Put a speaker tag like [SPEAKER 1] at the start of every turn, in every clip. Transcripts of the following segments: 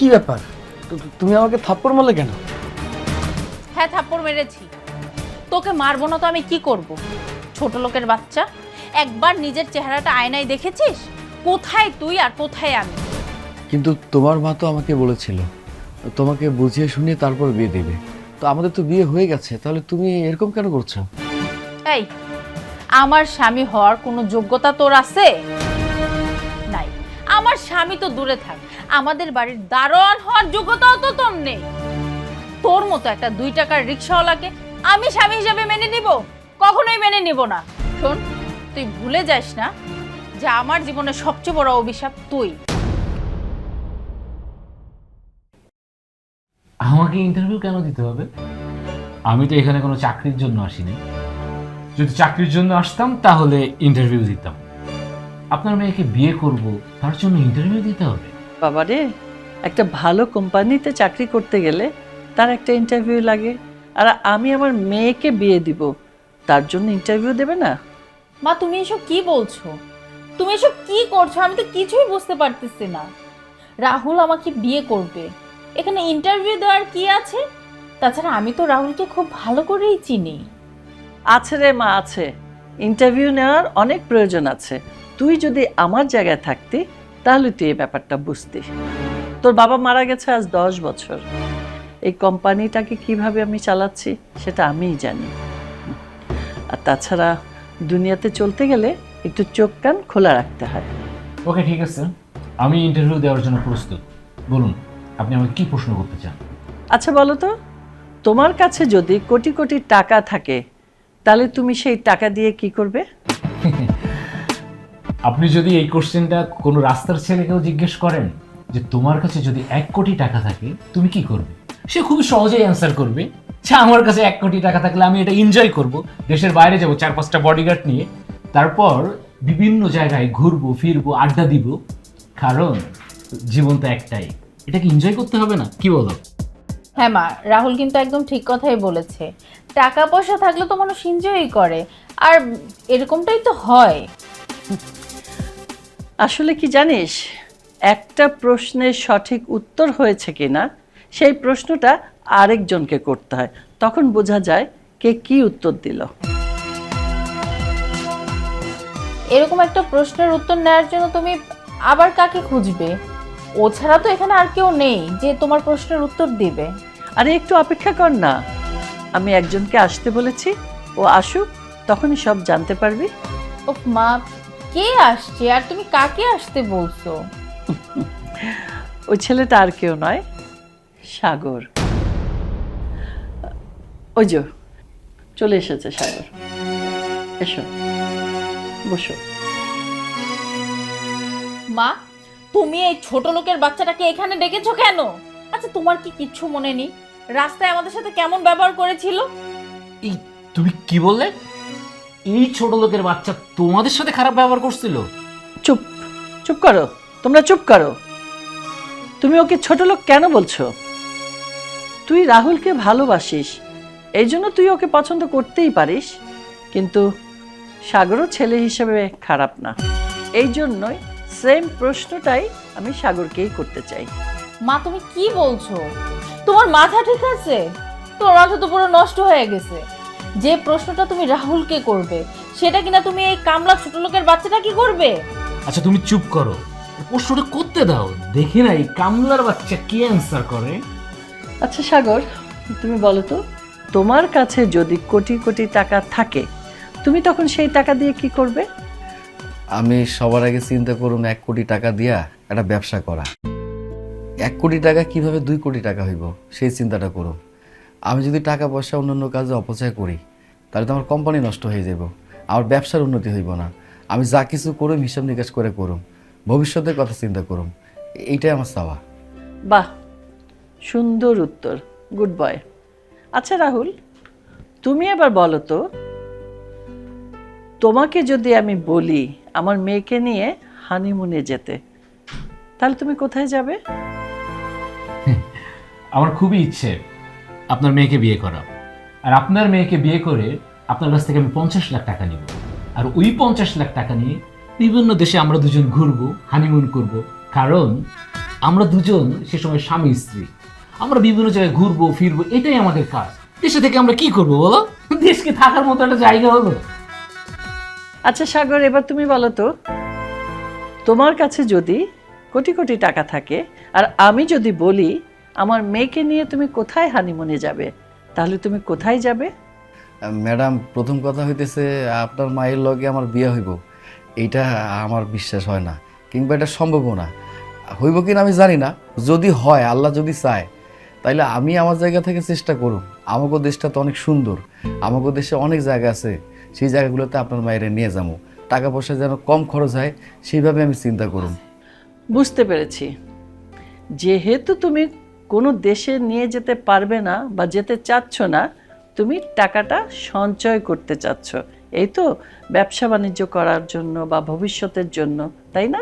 [SPEAKER 1] কি ব্যাপার? তুমি আমাকে থাপ্পড় মারলে কেন?
[SPEAKER 2] হ্যাঁ থাপ্পড় মেরেছি। তোকে মারবো না তো আমি কি করব? ছোট লোকের বাচ্চা, একবার নিজের চেহারাটা আয়নায় দেখেছিস? কোথায় তুই আর কোথায় আমি?
[SPEAKER 1] কিন্তু তোমার মা তো আমাকে বলেছিল তোমাকে বুঝিয়ে শুনিয়ে তারপর বিয়ে দেবে। তো আমাদের তো বিয়ে হয়ে গেছে, তাহলে তুমি এরকম কেন করছো?
[SPEAKER 2] এই, আমার স্বামী হওয়ার কোনো যোগ্যতা তোর আছে? নাই। আমার স্বামী তো দূরে থাক, আমাদের বাড়ির দারোয়ান হওয়ার যোগ্যতাও তো তোর নেই। তোর মতো একটা 2 টাকার রিক্সাওয়ালাকে আমি স্বামী হিসেবে মেনে নিব? কখনোই মেনে নিব না। শোন, তুই ভুলে যাস না যে আমার জীবনের সবচেয়ে বড় অভিশাপ তুই।
[SPEAKER 3] আমাকে ইন্টারভিউ কেন দিতে হবে? আমি তো এখানে কোনো চাকরির জন্য আসিনি। যদি চাকরির জন্য আসতাম তাহলে ইন্টারভিউ দিতাম। আপনার মেয়েকে বিয়ে করব, তার জন্য ইন্টারভিউ দিতে হবে?
[SPEAKER 4] বাবারে, একটা ভালো কোম্পানিতে চাকরি করতে গেলে তার একটা ইন্টারভিউ লাগে, আর আমি আমার মেয়েকে বিয়ে দিব, তার জন্য ইন্টারভিউ দেবে না?
[SPEAKER 2] মা, তুমি এসব কি বলছো? তুমি এসব কি করছো? আমি তো কিছুই বুঝতে পারতেছি না। রাহুল আমাকে বিয়ে করবে, এখানে ইন্টারভিউ দেওয়ার কি আছে? তাছাড়া আমি তো রাহুলকে খুব ভালো করেই চিনি।
[SPEAKER 4] আছে রে মা, আছে। ইন্টারভিউ নেওয়ার অনেক প্রয়োজন আছে। তুই যদি আমার জায়গায় থাকতি তাহলে তুই এই ব্যাপারটা বুঝতি। তোর বাবা মারা গেছে আজ 10 বছর। এই কোম্পানিটাকে কিভাবে আমি চালাচ্ছি সেটা আমিই জানি। আর তাছাড়া দুনিয়াতে চলতে গেলে একটু চোখ কান খোলা রাখতে হয়।
[SPEAKER 3] ওকে, ঠিক আছে, আমি ইন্টারভিউ দেওয়ার জন্য প্রস্তুত। বলুন, আপনি আমাকে কি প্রশ্ন করতে চান?
[SPEAKER 4] আচ্ছা বলো তো, তোমার কাছে যদি কোটি কোটি টাকা থাকে তাহলে তুমি সেই টাকা দিয়ে কি করবে?
[SPEAKER 3] আপনি যদি এই কোশ্চেনটা কোনো রাস্তার ছেলেকেও জিজ্ঞেস করেন যে তোমার কাছে যদি 1 কোটি টাকা থাকে তুমি কি করবে, সে খুবই সহজেই অ্যান্সার করবে যে আমার কাছে 1 কোটি টাকা থাকলে আমি এটা এনজয় করব, দেশের বাইরে যাব 4-5টা বডিগার্ড নিয়ে, তারপর বিভিন্ন জায়গায় ঘুরবো ফিরবো আড্ডা দিব, কারণ জীবন তো একটাই, এটাকে এনজয় করতে হবে না? কি বলো?
[SPEAKER 2] হ্যাঁ মা, রাহুল কিন্তু একদম ঠিক কথাই বলেছে। টাকা পয়সা থাকলে তো মানুষ এনজয়ই করে, আর এরকমটাই তো হয়।
[SPEAKER 4] আসলে কি জানিস, একটা প্রশ্নের সঠিক উত্তর হয়েছে কিনা সেই প্রশ্নটা আরেকজনকে করতে হয়, তখন বোঝা যায় কে কি উত্তর দিল।
[SPEAKER 2] এরকম একটা প্রশ্নের উত্তর নেওয়ার জন্য তুমি আবার কাকে খুঁজবে? ও ছাড়া তো এখানে আর কেউ নেই যে তোমার প্রশ্নের উত্তর দিবে।
[SPEAKER 4] আরে একটু অপেক্ষা কর না, আমি একজনকে আসতে বলেছি, ও আসুক, তখনই সব জানতে পারবি।
[SPEAKER 2] ও মা, কে আসছে আর তুমি কাকে আসতে বলছো?
[SPEAKER 4] ওই ছেলেটা আর কেউ নয়, সাগর। ওই যে চলে এসেছে সাগর, এসো বসো।
[SPEAKER 2] মা, তুমি এই ছোট লোকের বাচ্চাটাকে এখানে ডেকেছো কেন? আচ্ছা, তোমার কি কিচ্ছু মনে নেই রাস্তায় আমাদের সাথে কেমন ব্যবহার করেছিল?
[SPEAKER 3] এই তুমি কি বললে? এই ছোট লোকের বাচ্চা তোমাদের সাথে খারাপ ব্যবহার করছিল?
[SPEAKER 4] চুপ, চুপ করো, তোমরা চুপ করো। তুমি ওকে ছোট লোক কেন বলছো? তুই রাহুলকে ভালোবাসিস, এই জন্য তুই ওকে পছন্দ করতেই পারিস, কিন্তু সাগরও ছেলে হিসেবে খারাপ না, এই জন্যই সেম প্রশ্নটাই আমি সাগরকেই করতে চাই।
[SPEAKER 2] মা, তুমি কি বলছো? তোমার মাথা ঠিক আছে? তোমার মাথা তো পুরো নষ্ট হয়ে গেছে। যে প্রশ্নটা তুমি রাহুলকে করবে সেটা কিনা তুমি এই কামলা ছোট লোকের বাচ্চাটা কি করবে?
[SPEAKER 3] আচ্ছা তুমি চুপ করো, প্রশ্নটা করতে দাও, দেখি না এই কামলার বাচ্চা কি অ্যান্সার করে।
[SPEAKER 4] আচ্ছা সাগর, তুমি বলো তো, তোমার কাছে যদি কোটি কোটি টাকা থাকে তুমি তখন সেই টাকা দিয়ে কি করবে?
[SPEAKER 1] আমি সবার আগে চিন্তা করুন 1 কোটি টাকা দিয়া একটা ব্যবসা করা। 1 কোটি টাকা কিভাবে 2 কোটি টাকা হইব সেই চিন্তাটা করুন। আমি যদি টাকা পয়সা অন্যান্য কাজে অপচয় করি তাহলে তো আমার কোম্পানি নষ্ট হয়ে যাব, আমার ব্যবসার উন্নতি হইব না। আমি যা কিছু করুম হিসাব নিকাশ করে করুম, ভবিষ্যতের কথা চিন্তা করুম, এইটাই আমার চাওয়া।
[SPEAKER 4] বাহ, সুন্দর উত্তর, গুড বয়। আচ্ছা রাহুল, তুমি এবার বলো তো, তোমাকে যদি আমি বলি আমার মেয়েকে নিয়ে হানিমুনে যেতে, তাহলে তুমি কোথায় যাবে?
[SPEAKER 3] আমার খুবই ইচ্ছে আপনার মেয়েকে বিয়ে করা, আর আপনার মেয়েকে বিয়ে করে আপনার কাছ থেকে আমি 50 লাখ টাকা নিব, আর ওই 50 লাখ টাকা নিয়ে বিভিন্ন দেশে আমরা দুজন ঘুরবো, হানিমুন করব, কারণ আমরা দুজন সে সময় স্বামী স্ত্রী, আমরা বিভিন্ন জায়গায় ঘুরবো ফিরবো, এটাই আমাদের কাজ। দেশে থেকে আমরা কি করবো বলো? দেশকে থাকার মতো একটা জায়গা হলো।
[SPEAKER 4] আচ্ছা সাগর, এবার তুমি বলো তো, তোমার কাছে যদি কোটি কোটি টাকা থাকে আর আমি যদি বলি আমার মেয়েকে নিয়ে তুমি কোথায় হানিমুনে যাবে, তাহলে তুমি কোথায় যাবে?
[SPEAKER 1] ম্যাডাম, প্রথম কথা হইতেছে আপনার মায়ের লগে আমার বিয়ে হইব, এইটা আমার বিশ্বাস হয় না, কিংবা এটা সম্ভবও না। হইব কিনা আমি জানি না, যদি হয়, আল্লাহ যদি চায়, তাইলে আমি আমার জায়গা থেকে চেষ্টা করুম। আমাকে দেশটা তো অনেক সুন্দর, আমাকে দেশে অনেক জায়গা আছে, সেই জায়গাগুলোতে আপনার মায়ের নিয়ে যাবো। টাকা পয়সা যেন কম খরচ হয় সেইভাবে আমি চিন্তা করুম।
[SPEAKER 4] বুঝতে পেরেছি। যেহেতু তুমি কোনো দেশে নিয়ে যেতে পারবে না বা যেতে চাচ্ছ না, তুমি টাকাটা সঞ্চয় করতে চাচ্ছ, এই তো, ব্যবসা বাণিজ্য করার জন্য বা ভবিষ্যতের জন্য, তাই না?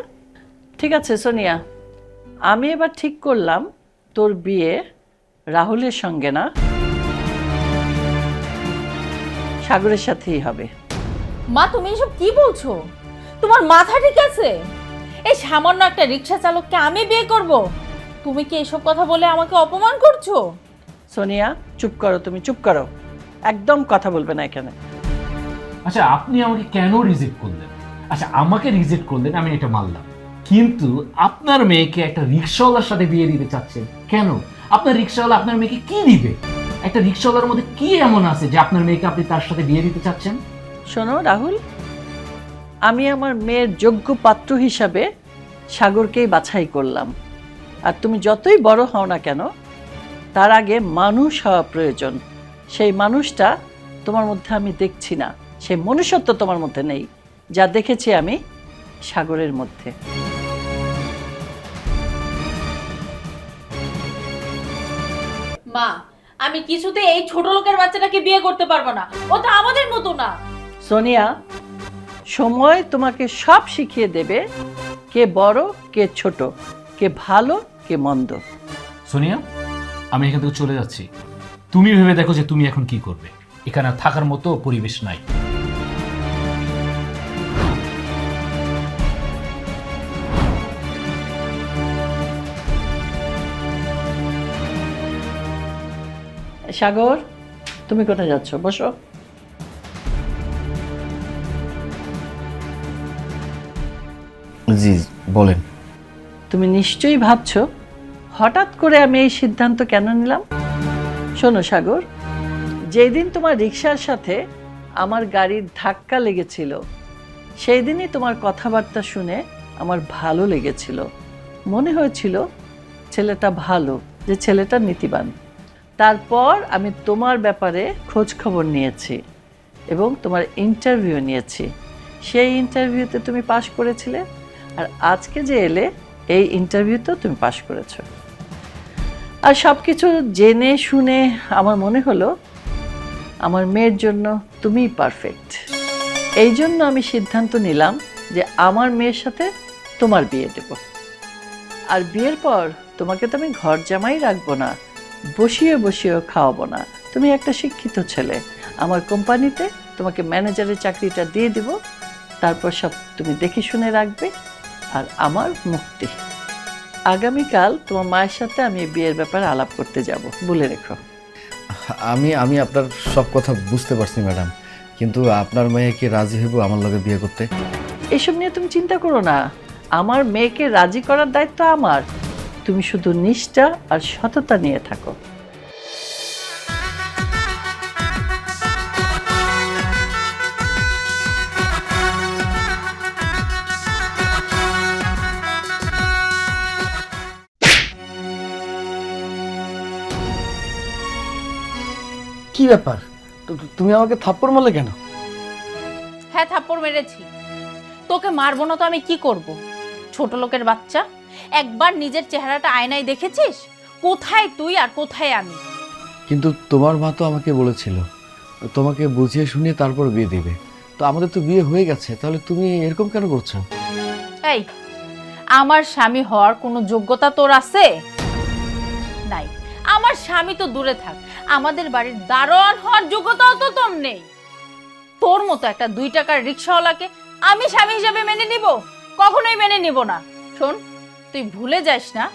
[SPEAKER 4] ঠিক আছে সোনিয়া, আমি এবার ঠিক করলাম তোর বিয়ে রাহুলের সঙ্গে না, সাগরের সাথেই হবে।
[SPEAKER 2] মা, তুমি এসব কি বলছো? তোমার মাথা ঠিক আছে? এই সামান্য একটা রিক্সা চালককে আমি বিয়ে করব? তুমি কি এসব কথা বলে আমাকে অপমান করছো?
[SPEAKER 4] সোনিয়া চুপ করো, তুমি চুপ করো, একদম কথা বলবে না এখানে।
[SPEAKER 3] আচ্ছা, আপনি আমাকে কেন রিজেক্ট করলেন? আচ্ছা, আমাকে রিজেক্ট করলেন, আমি এটা মানলাম, কিন্তু আপনার মেয়েকে একটা রিক্সাওয়ালার সাথে বিয়ে দিতে চাচ্ছেন কেন? আপনার রিক্সাওয়ালা আপনার মেয়েকে কি দিবে? একটা রিক্সাওয়ালার মধ্যে কি এমন আছে যে আপনার মেয়েকে আপনি তার সাথে বিয়ে দিতে চাচ্ছেন?
[SPEAKER 4] শোনো রাহুল, আমি আমার মেয়ের যোগ্য পাত্র হিসাবে সাগরকেই বাছাই করলাম। আর তুমি যতই বড় হও না কেন, তার আগে মানুষ হওয়া প্রয়োজন। সেই মানুষটা তোমার মধ্যে আমি দেখছি না, সেই মনুষ্যত্ব তোমার মধ্যে নেই, যা দেখেছি আমি সাগরের মধ্যে।
[SPEAKER 2] মা, আমি কিছুতে এই ছোট লোকের বাচ্চাটাকে বিয়ে করতে পারবো না, ও তো আমাদের মতো না।
[SPEAKER 4] সোনিয়া, সময় তোমাকে সব শিখিয়ে দেবে, কে বড় কে ছোট, কে ভালো কে মন্দ।
[SPEAKER 3] সোনিয়া, আমি এখান থেকে চলে যাচ্ছি। তুমি ভেবে দেখো যে তুমি এখন কি করবে। এখানে আর থাকার মতো পরিবেশ নাই।
[SPEAKER 4] সাগর, তুমি কোথায় যাচ্ছ? বসো।
[SPEAKER 1] জি বলেন।
[SPEAKER 4] তুমি নিশ্চয়ই ভাবছো হঠাৎ করে আমি এই সিদ্ধান্ত কেন নিলাম। শোনো সাগর, যেই দিন তোমার রিক্সার সাথে আমার গাড়ির ধাক্কা লেগেছিল, সেই দিনই তোমার কথাবার্তা শুনে আমার ভালো লেগেছিল। মনে হয়েছিল ছেলেটা ভালো, যে ছেলেটা নীতিবান। তারপর আমি তোমার ব্যাপারে খোঁজ খবর নিয়েছি এবং তোমার ইন্টারভিউ নিয়েছি। সেই ইন্টারভিউতে তুমি পাশ করেছিলে, আর আজকে যে এলে এই ইন্টারভিউতেও তুমি পাশ করেছো। আর সব কিছু জেনে শুনে আমার মনে হলো আমার মেয়ের জন্য তুমিই পারফেক্ট। এই জন্য আমি সিদ্ধান্ত নিলাম যে আমার মেয়ের সাথে তোমার বিয়ে দেব। আর বিয়ের পর তোমাকে তো আমি ঘর জামাই রাখবো না, বসিয়ে বসিয়েও খাওয়াবো না। তুমি একটা শিক্ষিত ছেলে, আমার কোম্পানিতে তোমাকে ম্যানেজারের চাকরিটা দিয়ে দিব, তারপর সব তুমি দেখে শুনে রাখবে। আর আমার মুক্তি। আগামীকাল তোমার মায়ের সাথে আমি বিয়ের ব্যাপারে আলাপ করতে যাব, বলে রেখো।
[SPEAKER 1] আমি আপনার সব কথা বুঝতে পারছি ম্যাডাম, কিন্তু আপনার মেয়ে কি রাজি হইব আমার লগে বিয়ে করতে?
[SPEAKER 4] এসব নিয়ে তুমি চিন্তা করো না, আমার মেয়েকে রাজি করার দায়িত্ব আমার। তুমি শুধু নিষ্ঠা আর সততা নিয়ে থাকো।
[SPEAKER 1] কি ব্যাপার, তুমি আমাকে থাপ্পড় মারলে কেন?
[SPEAKER 2] হ্যাঁ, থাপ্পড় মেরেছি। তোকে মারবো না তো আমি কি করব? ছোট লোকের বাচ্চা, একবার নিজের চেহারাটা আয়নায় দেখেছিস? কোথায় তুই আর কোথায় আমি?
[SPEAKER 1] কিন্তু তোমার মা তো আমাকে বলেছিল তোমাকে বুঝিয়ে শুনিয়ে তারপর বিয়ে দিবে। তো আমাদের তো বিয়ে হয়ে গেছে, তাহলে তুমি এরকম কেন করছো?
[SPEAKER 2] এই, আমার স্বামী হওয়ার কোনো যোগ্যতা তোর আছে? নাই। আমার স্বামী তো দূরে থাক, আমাদের বাড়ির দারোয়ান হওয়ার যোগ্যতাও তো তোর নেই। তোর মতো একটা 2 টাকার রিক্সাওয়ালাকে আমি স্বামী হিসেবে মেনে নিব? কখনোই মেনে নিব না। শোন, তুই ভুলে যাস না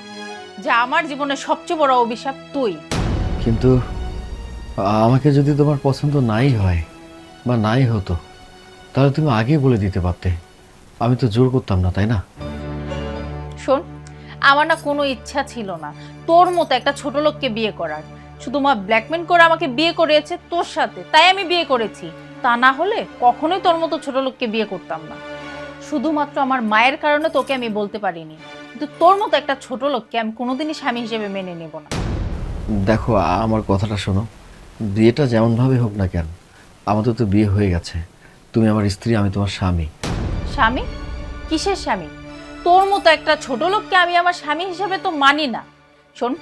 [SPEAKER 2] যে আমার জীবনের সবচেয়ে বড় অভিশাপ তুই।
[SPEAKER 1] কিন্তু আমাকে যদি তোমার পছন্দ নাই হয় বা নাই হতো, তাহলে তুমি আগেই বলে দিতে পারতে। আমি তো জোর করতাম না, তাই না?
[SPEAKER 2] শোন, আমার না কোনো ইচ্ছা ছিল না তোর মতো একটা ছোট লোককে বিয়ে করার। শুধু মা ব্ল্যাকমেল করে আমাকে বিয়ে করিয়েছে তোর সাথে, তাই আমি বিয়ে করেছি। তা না হলে কখনোই তোর মতো ছোট লোককে বিয়ে করতাম না। শুধুমাত্র আমার মায়ের কারণে তোকে আমি বলতে পারিনি, কিন্তু তোর মতো একটা ছোট লোককে আমি কোনোদিনই স্বামী হিসেবে মেনে নেব না।
[SPEAKER 1] দেখো, আমার কথাটা শোনো। বিয়েটা যেমনভাবে হোক না কেন, আমাদের তো বিয়ে হয়ে গেছে। তুমি আমার স্ত্রী, আমি তোমার স্বামী।
[SPEAKER 2] স্বামী? কিসের স্বামী? তোর মতো একটা ছোট লোককে আমি আমার স্বামী হিসেবে তো মানি না। শোন,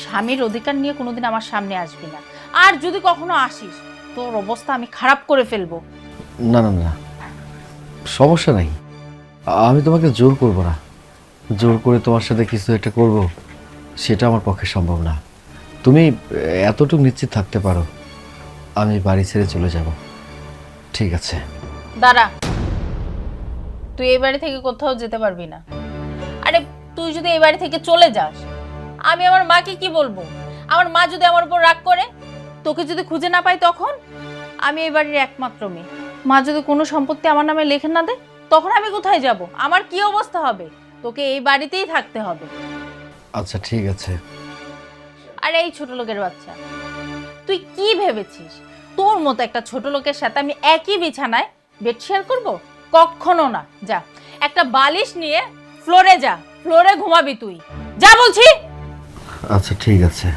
[SPEAKER 2] স্বামীর অধিকার নিয়ে কোনোদিন আমার সামনে আসবি না, আর যদি কখনো আসিস তোর অবস্থা আমি খারাপ করে ফেলবো।
[SPEAKER 1] না না না, সমস্যা নাই। আমি তোমাকে জোর করব না। জোর করে তোমার সাথে কিছু একটা করব, সেটা আমার পক্ষে সম্ভব না। তুমি এতটুকু নিশ্চিত থাকতে পারো, আমি বাড়ি ছেড়ে চলে যাব। ঠিক আছে?
[SPEAKER 2] দাঁড়া, তুই এই বাড়ি থেকে কোথাও যেতে পারবি না। আরে তুই যদি এই বাড়ি থেকে চলে যাস, আমি আমার মাকে কি বলবো? আমার মা যদি আমার উপর রাগ করে, তোকে যদি খুঁজে না পাই, তখন আমি এই বাড়ির একমাত্র মেয়ে। মা যদি কোনো সম্পত্তি আমার নামে লেখে না দেয়, তখন আমি কোথায় যাব? আমার কি অবস্থা হবে? তোকে এই বাড়িতেই থাকতে হবে।
[SPEAKER 1] আচ্ছা ঠিক আছে।
[SPEAKER 2] আরে এই ছোট লোকের বাচ্চা, তুই কি ভেবেছিস তোর মতো একটা ছোট লোকের সাথে আমি একই বিছানায় বেড শেয়ার করব? কখনো না। যা, একটা বালিশ নিয়ে ফ্লোরে যা, ফ্লোরে ঘুমাবি তুই। যা বলছি।
[SPEAKER 1] আচ্ছা ঠিক আছে,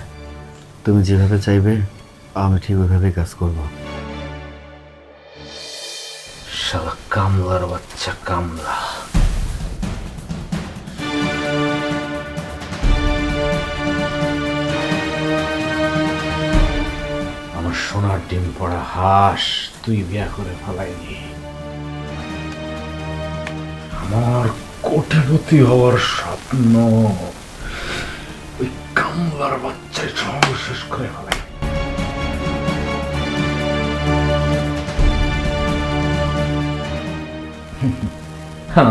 [SPEAKER 1] তুমি যেভাবে চাইবে আমি ঠিক ওইভাবে কাজ করব।
[SPEAKER 3] শালা কামলার বাচ্চা কামলা। আমার সোনার ডিম পড়া হাঁস তুই বিয়া করে ফেলাইনি। আমার কোটিপতি হওয়ার স্বপ্ন ওই কামলার বাচ্চায় সব শেষ করে ফেলাই।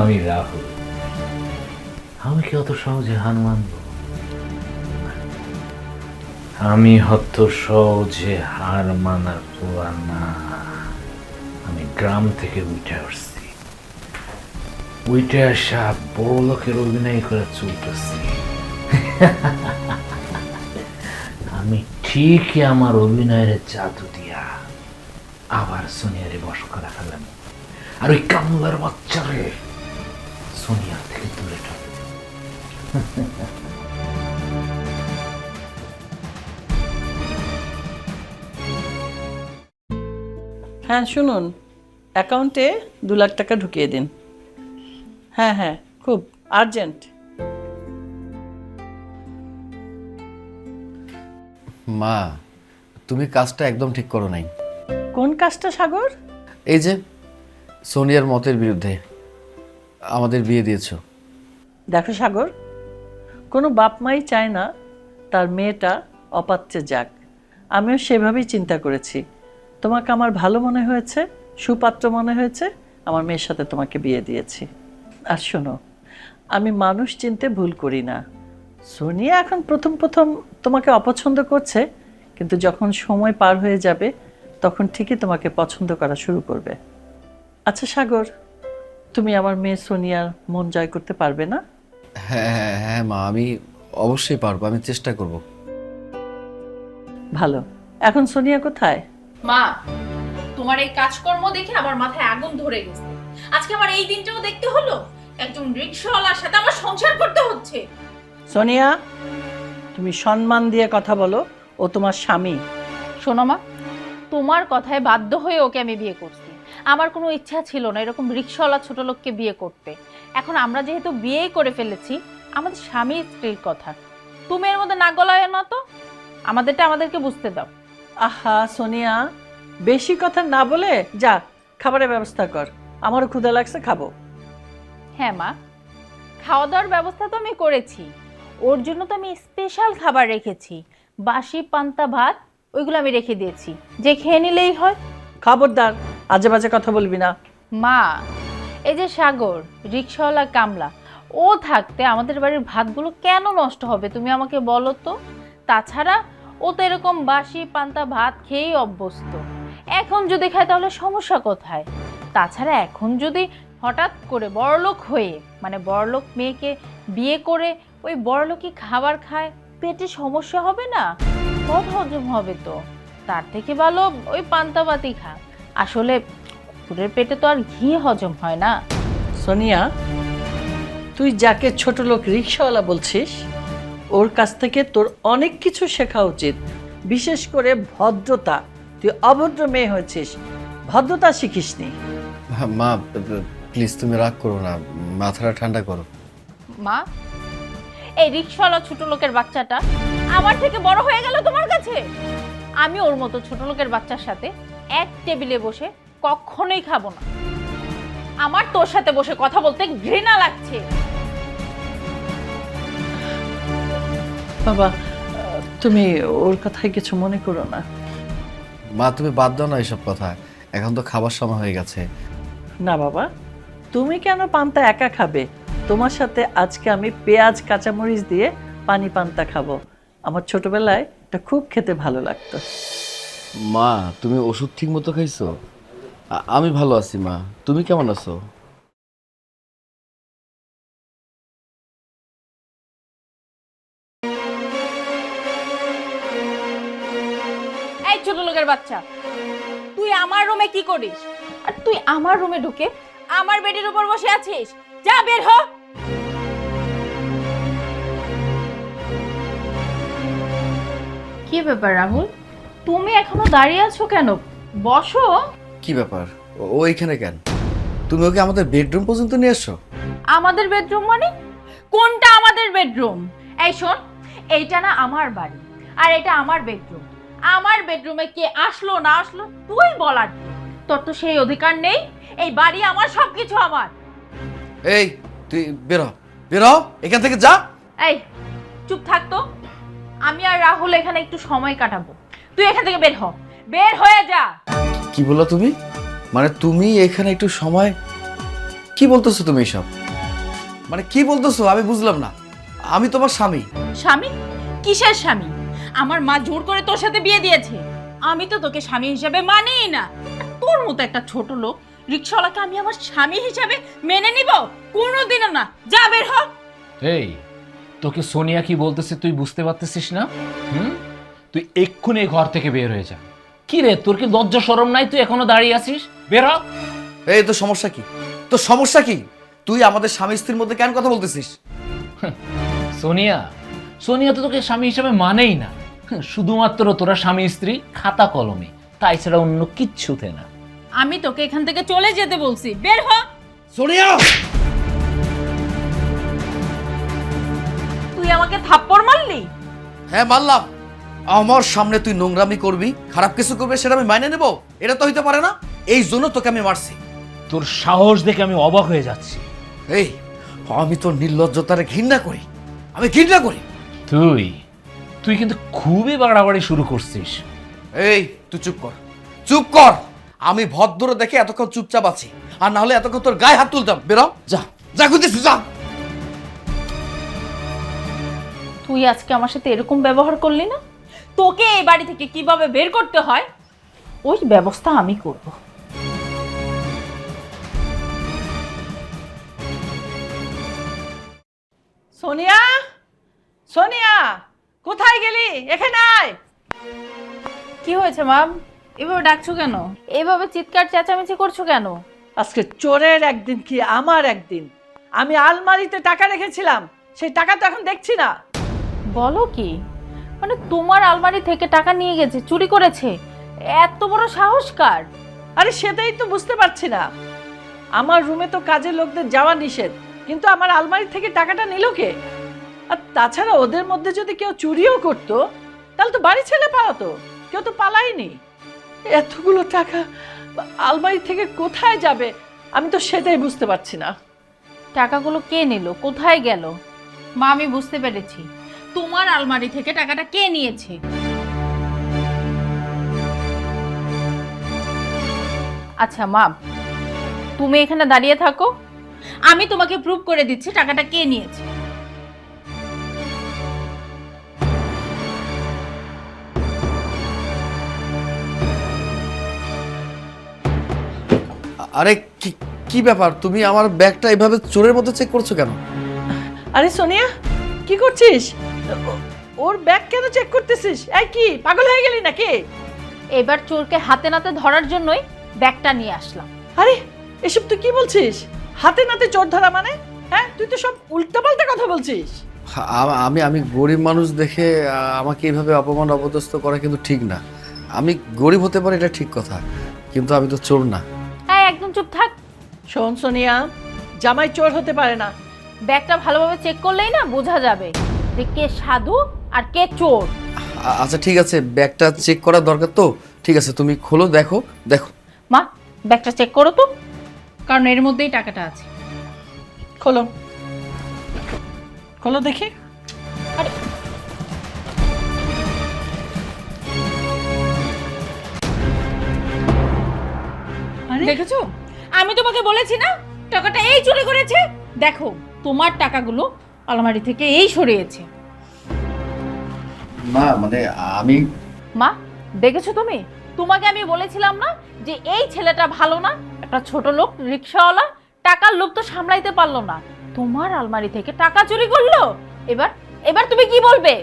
[SPEAKER 3] আমি রাহুল, আমি কি অত সহজে হার মানব? আমি হত সহজে হার মানার পোলা না। আমি গ্রাম থেকে উঠে আসছি, উঠে আসা বড় লোকের অভিনয় করে চলতেছি। আমি ঠিকই আমার অভিনয়ের জাদু দিয়া আবার সোনিয়ারে বশ করে ফেলাম, আর ওই কামলার বাচ্চারে সোনিয়া থেকে দূরে ঠেলে দেব।
[SPEAKER 4] হ্যাঁ শুনুন, অ্যাকাউন্টে 2 লাখ টাকা ঢুকিয়ে দিন। হ্যাঁ হ্যাঁ, খুব আর্জেন্ট।
[SPEAKER 1] মা, তুমি কাজটা একদম ঠিক করো নাই।
[SPEAKER 4] কোন কাজটা সাগর?
[SPEAKER 1] এই যে সোনিয়ার মতের বিরুদ্ধে আমাদের বিয়ে দিয়েছো।
[SPEAKER 4] দেখো সাগর, কোনো বাপ মাই চায় না তার মেয়েটা অপাত্রে যাক। আমিও সেভাবেই চিন্তা করেছি। তোমাকে আমার ভালো মনে হয়েছে, সুপাত্র মনে হয়েছে, আমার মেয়ের সাথে তোমাকে বিয়ে দিয়েছি। আর শোনো, আমি মানুষ চিনতে ভুল করি না। সোনিয়া এখন প্রথম প্রথম তোমাকে অপছন্দ করছে, কিন্তু যখন সময় পার হয়ে যাবে তখন ঠিকই তোমাকে পছন্দ করা শুরু করবে। আচ্ছা সাগর, তুমি আমার মেয়ে সোনিয়ার মন জয় করতে পারবে না?
[SPEAKER 1] হ্যাঁ হ্যাঁ হ্যাঁ মা, আমি অবশ্যই পারবো, আমি চেষ্টা করব।
[SPEAKER 4] ভালো। এখন সোনিয়া কোথায়?
[SPEAKER 2] মা, তোমার এই কাজকর্ম দেখে আমার মাথায় আগুন ধরে গেছে। আজকে আমার এই দিনটাও দেখতে হলো, একজন রিকশাওয়ালার সাথে আমার সংসার করতে হচ্ছে।
[SPEAKER 4] সোনিয়া, তুমি সম্মান দিয়ে কথা বলো, ও তোমার স্বামী।
[SPEAKER 2] শোনো মা, তোমার কথায় বাধ্য হয়ে ওকে আমি বিয়ে করছি। আমার কোনো ইচ্ছা ছিল না এরকম রিকশাওয়ালা ছোট লোককে বিয়ে করতে। এখন আমরা যেহেতু বিয়ে করে ফেলেছি, আমাদের স্বামী স্ত্রীর কথা তুমি এর মধ্যে না গলায় না তো। আমাদেরটা আমাদেরকে বুঝতে দাও।
[SPEAKER 4] আহা সোনিয়া, বেশি কথা না বলে যা খাবারের ব্যবস্থা কর। আমারও ক্ষুধা লাগছে, খাবো।
[SPEAKER 2] হ্যাঁ মা, খাওয়া দাওয়ার ব্যবস্থা তো আমি করেছি। ওর জন্য তো আমি স্পেশাল খাবার রেখেছি, বাসি পান্তা ভাত, ওইগুলো আমি রেখে দিয়েছি, যে খেয়ে নিলেই হয়।
[SPEAKER 4] খবরদার আজে বাজে কথা বলবি না।
[SPEAKER 2] মা, এই যে সাগর রিকশাওয়ালা কামলা, ও থাকতে আমাদের বাড়ির ভাতগুলো কেন নষ্ট হবে তুমি আমাকে বলো তো। তাছাড়া ও তো এরকম বাসি পান্তা ভাত খেয়েই অভ্যস্ত, এখন যদি খায় তাহলে সমস্যা কোথায়? তাছাড়া এখন যদি হঠাৎ করে বড়লোক হয়ে মানে বড়লোক মেয়েকে বিয়ে করে ওই বড়লোকই খাবার খায়, পেটে সমস্যা হবে না? পথ হজম হবে তো। তার থেকে ভালো ওই পান্তা ভাতই খা। আসলে কুকুরের পেটে তো আর ঘি হজম হয় না।
[SPEAKER 4] সোনিয়া, তুই যাকে ছোট লোক রিক্সাওয়ালা বলছিস, ওর কাছ থেকে তোর অনেক কিছু শেখা উচিত, বিশেষ করে ভদ্রতা। তুই অভদ্র মেয়ে হয়েছিস, ভদ্রতা শিখিসনি।
[SPEAKER 1] মা প্লিজ তুমি রাগ করো না, মাথাটা ঠান্ডা করো।
[SPEAKER 2] মা, এই রিক্সাওয়ালা ছোট লোকের বাচ্চাটা আমার থেকে বড় হয়ে গেল তোমার কাছে? আমি ওর মতো ছোট লোকের বাচ্চার সাথে এক টেবিলে বসে কখনোই খাবো না। আমার তোর সাথে বসে কথা বলতে ঘৃণা লাগছে।
[SPEAKER 4] বাবা, তুমি ওর কথায় কিছু মনে করো না।
[SPEAKER 1] মা তুমি বাদ দাও না এসব কথা, এখন তো খাবার সময় হয়ে গেছে।
[SPEAKER 4] না বাবা, তুমি কেন পান্তা একা খাবে? তোমার সাথে আজকে আমি পেঁয়াজ কাঁচামরিচ দিয়ে পানি পান্তা খাবো। আমার ছোটবেলায় এটা খুব খেতে ভালো লাগতো।
[SPEAKER 1] মা তুমি ওষুধ ঠিক মতো খাইছো? আমি ভালো আছি মা, তুমি কেমন আছো?
[SPEAKER 2] এই ছোট লোকের বাচ্চা, তুই আমার রুমে কি করিস? আর তুই আমার রুমে ঢুকে আমার বেডের উপর বসে আছিস? যা বের হ। কি ব্যাপার রাহুল, তুমি এখনো দাঁড়িয়ে আছো কেন? বসো।
[SPEAKER 1] কি ব্যাপার, ও এখানে কেন? তুমি ওকে আমাদের বেডরুম পর্যন্ত নিয়ে এসছো?
[SPEAKER 2] আমাদের বেডরুম মানে? কোনটা আমাদের বেডরুম? এই শোন, এইটা না আমার বাড়ি, আর এটা আমার বেডরুম। আমার বেডরুমে কে আসলো না আসলো তুই বলার কে? তোর তো সেই অধিকার নেই। এই বাড়ি আমার, সবকিছু আমার।
[SPEAKER 1] এই তুই বেরো, বেরো এখান থেকে, যা।
[SPEAKER 2] এই চুপ থাক তো। আমি আর রাহুল এখানে একটু সময় কাটাবো, তুই এখান থেকে বের হ, বের হয়ে যা।
[SPEAKER 1] কি বললো তুমি? মানে তুমি এখানে একটু সময়? কি বলতেছো তুমি এসব? মানে কি বলতেছো আমি বুঝলাম না। আমি তোমার স্বামী।
[SPEAKER 2] স্বামী? কিসের স্বামী? আমার মা জোর করে তোর সাথে বিয়ে দিয়েছে, আমি তো তোকে স্বামী হিসেবে মানিই না। আর তোর মতো একটা ছোট লোক রিক্সাওয়ালাকে আমি আমার স্বামী হিসেবে মেনে নিব? কোনোদিনও না। যা বের হ।
[SPEAKER 3] এই, তোকে সোনিয়া কি বলতেছে তুই বুঝতে পারতেছিস না? তুই এক্ষুনি এই ঘর থেকে বের হয়ে যা। কি রে, তোর কি লজ্জা শরম নাই? তুই এখনো দাঁড়িয়ে আছিস? বের হ।
[SPEAKER 1] এই তোর সমস্যা কি? তোর সমস্যা কি? তুই আমাদের স্বামী স্ত্রীর মধ্যে কেন কথা বলতেছিস?
[SPEAKER 3] সোনিয়া, সোনিয়া তো তোকে স্বামী হিসেবে মানেই না। শুধুমাত্র তোরা স্বামী স্ত্রী খাতা কলমে, তাই ছাড়া অন্য কিচ্ছুতে না।
[SPEAKER 2] আমি তোকে এখান থেকে চলে যেতে বলছি, বের হ।
[SPEAKER 1] সোনিয়া!
[SPEAKER 2] তুই আমাকে থাপ্পড় মারলি?
[SPEAKER 1] হ্যাঁ মারলাম। আমার সামনে তুই নোংরামি করবি, খারাপ কিছু করবে, সেটা আমি মাইনে নেব? এটা তো হইতে পারে না। এই জন্য তোকে আমি মারছি।
[SPEAKER 3] তোর সাহস দেখে আমি অবাক হয়ে যাচ্ছি।
[SPEAKER 1] এই আমি তোর নির্লজ্জতারে ঘৃণা করি, আমি ঘৃণা করি।
[SPEAKER 3] তুই তুই কিন্তু খুবই বাড়াবাড়ি শুরু করছিস।
[SPEAKER 1] এই তুই চুপ কর, চুপ কর। আমি ভদ্র দেখে এতক্ষণ চুপচাপ আছি, আর না হলে এতক্ষণ তোর গায়ে হাত তুলতাম। বেরো, যা যা খুঁজছিস, যা।
[SPEAKER 2] তুই আজকে আমার সাথে এরকম ব্যবহার করলি না? তোকে এই বাড়ি থেকে কিভাবে বের করতে হয় ওই ব্যবস্থা আমি করব।
[SPEAKER 4] সোনিয়া, সোনিয়া, কোথায় গেলি? এখানে আয়।
[SPEAKER 2] কি হয়েছে মা? এভাবে ডাকছো কেন? এভাবে চিৎকার চেঁচামেচি করছো কেন?
[SPEAKER 4] আজকে চোরের একদিন কি আমার একদিন। আমি আলমারিতে টাকা রেখেছিলাম, সেই টাকা তো এখন দেখছি না।
[SPEAKER 2] বলো কি? মানে তোমার আলমারি থেকে টাকা নিয়ে গেছে, চুরি করেছে? এত বড় সাহস কার?
[SPEAKER 4] আরে সেটাই তো বুঝতে পারছি না। আমার রুমে তো কাজের লোকদের যাওয়া নিষেধ, কিন্তু আমার আলমারি থেকে টাকাটা নিল কে? আর তাছাড়া ওদের মধ্যে যদি কেউ চুরিও করতো তাহলে তো বাড়ি ছেড়ে পালাতো, কেউ তো পালায়নি। এতগুলো টাকা আলমারি থেকে কোথায় যাবে আমি তো সেটাই বুঝতে পারছি না।
[SPEAKER 2] টাকাগুলো কে নিল, কোথায় গেল? মা আমি বুঝতে পেরেছি, তোমার আলমারি থেকে টাকাটা কে নিয়েছে। আচ্ছা মা, তুমি এখানে দাঁড়িয়ে থাকো, আমি তোমাকে প্রুভ করে দিচ্ছি টাকাটা কে নিয়েছে।
[SPEAKER 1] আরে কি কি ব্যাপার, তুমি আমার ব্যাগটা এভাবে চোরের মতো চেক করছো কেন?
[SPEAKER 4] আরে সোনিয়া, কি করছিস? ওর ব্যাগ কেন চেক করতেছিস? এই কি পাগল হয়ে গেলি নাকি?
[SPEAKER 2] এবার চোরকে হাতে নাতে ধরার জন্যই ব্যাগটা নিয়ে আসলাম।
[SPEAKER 4] আরে এসব তুই কি বলছিস? হাতে নাতে চোর ধরা মানে? হ্যাঁ, তুই তো সব উল্টাপাল্টা কথা বলছিস।
[SPEAKER 1] আমি আমি গরিব মানুষ দেখে আমাকে এইভাবে অপমান অপদস্থ করা কিন্তু ঠিক না। আমি গরিব হতে পারি, এটা ঠিক কথা, কিন্তু আমি তো চোর না।
[SPEAKER 2] হ্যাঁ, একদম চুপ থাক।
[SPEAKER 4] শোন সোনিয়া, জামাই চোর হতে পারে না।
[SPEAKER 2] ব্যাগটা ভালোভাবে চেক করলেই না বোঝা যাবে যে কে সাধু আর কে চোর।
[SPEAKER 1] আচ্ছা ঠিক আছে, ব্যাগটা চেক করার দরকার তো, ঠিক আছে তুমি খোলো, দেখো দেখো।
[SPEAKER 2] মা, ব্যাগটা চেক করো তো, কারণ এর মধ্যেই টাকাটা আছে।
[SPEAKER 4] খোলো খোলো দেখি।
[SPEAKER 2] আরে
[SPEAKER 4] আরে
[SPEAKER 2] দেখেছো, আমি তোমাকে বলেছি না টাকাটা এই চুরি করেছে। দেখো, তোমার টাকাগুলো আলমারি থেকে এই সরিয়েছে।
[SPEAKER 1] না মানে আমি
[SPEAKER 2] মা, দেখেছো তুমি, তোমাকে আমি বলেছিলাম না যে এই ছেলেটা ভালো না, একটা ছোট লোক রিকশাওয়ালা, টাকার লোভ তো সামলাইতে পারলো না, তোমার আলমারি থেকে টাকা চুরি করলো। এবার এবার তুমি কি বলবে?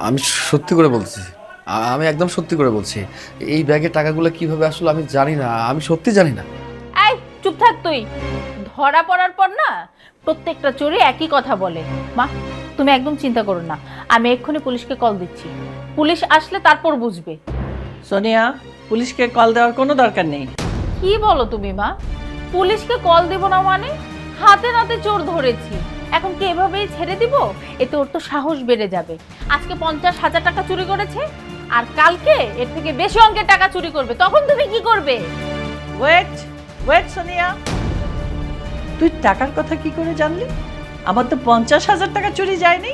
[SPEAKER 1] আমি সত্যি করে বলছি, আমি একদম সত্যি করে বলছি, এই ব্যাগের টাকাগুলো কিভাবে আসলে আমি জানি না, আমি সত্যি জানি না।
[SPEAKER 2] এই চুপ থাক তুই। ধরা পড়ার পর না প্রত্যেকটা চোরই একই কথা বলে। মা, তুমি একদম চিন্তা করো না, আমি এক্ষুনি পুলিশকে কল দিচ্ছি, পুলিশ আসলে তারপর বুঝবে।
[SPEAKER 4] সোনিয়া, পুলিশকে কল দেওয়ার কোনো দরকার নেই।
[SPEAKER 2] কি বলো তুমি মা? পুলিশকে কল দেব না মানে? হাতে নাতে চোর ধরেছি, এখন কি এভাবেই ছেড়ে দিব? এতে ওর তো সাহস বেড়ে যাবে। আজকে 50,000 টাকা চুরি করেছে, আর কালকে এর থেকে বেশি অঙ্কের টাকা চুরি করবে, তখন তুমি কি করবে?
[SPEAKER 4] ওয়েট ওয়েট সোনিয়া, তুই টাকার কথা কি করে জানলি? আমার তো 50,000 টাকা চুরি যায়নি।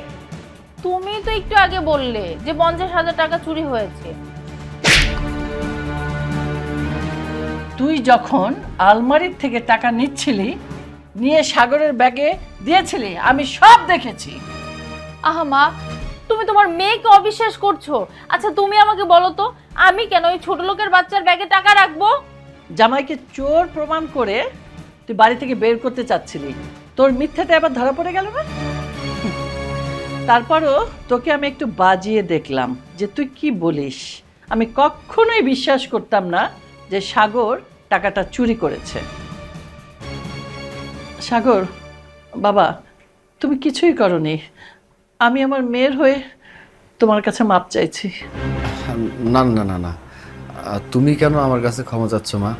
[SPEAKER 2] তুমি তো একটু আগে বললে যে 50,000 টাকা চুরি হয়েছে।
[SPEAKER 4] তুই যখন আলমারির থেকে টাকা নিচ্ছিলি, নিয়ে সাগরের ব্যাগে দিয়েছিলি, আমি সব দেখেছি।
[SPEAKER 2] আহা মা, তুমি তোমার মেয়েকে অবিশ্বাস করছো। আচ্ছা তুমি আমাকে বলো তো, আমি কেন ওই ছোট লোকের বাচ্চার ব্যাগে টাকা রাখবো?
[SPEAKER 4] জামাইকে চোর প্রমাণ করে তুই বাড়ি থেকে বের করতে চাচ্ছিলি, তোর মিথ্যাটা আবার ধরা পড়ে গেল না? তারপরও তোকে আমি একটু বাজিয়ে দেখলাম যে তুই কি বলিস। আমি কখনোই বিশ্বাস করতাম না যে সাগর টাকাটা চুরি করেছে। সাগর বাবা, তুমি কিছুই করনি। আমি আমার মেয়ের হয়ে তোমার কাছে মাপ চাইছি।
[SPEAKER 1] না না না না, তুমি কেন আমার কাছে ক্ষমা চাচ্ছ মা?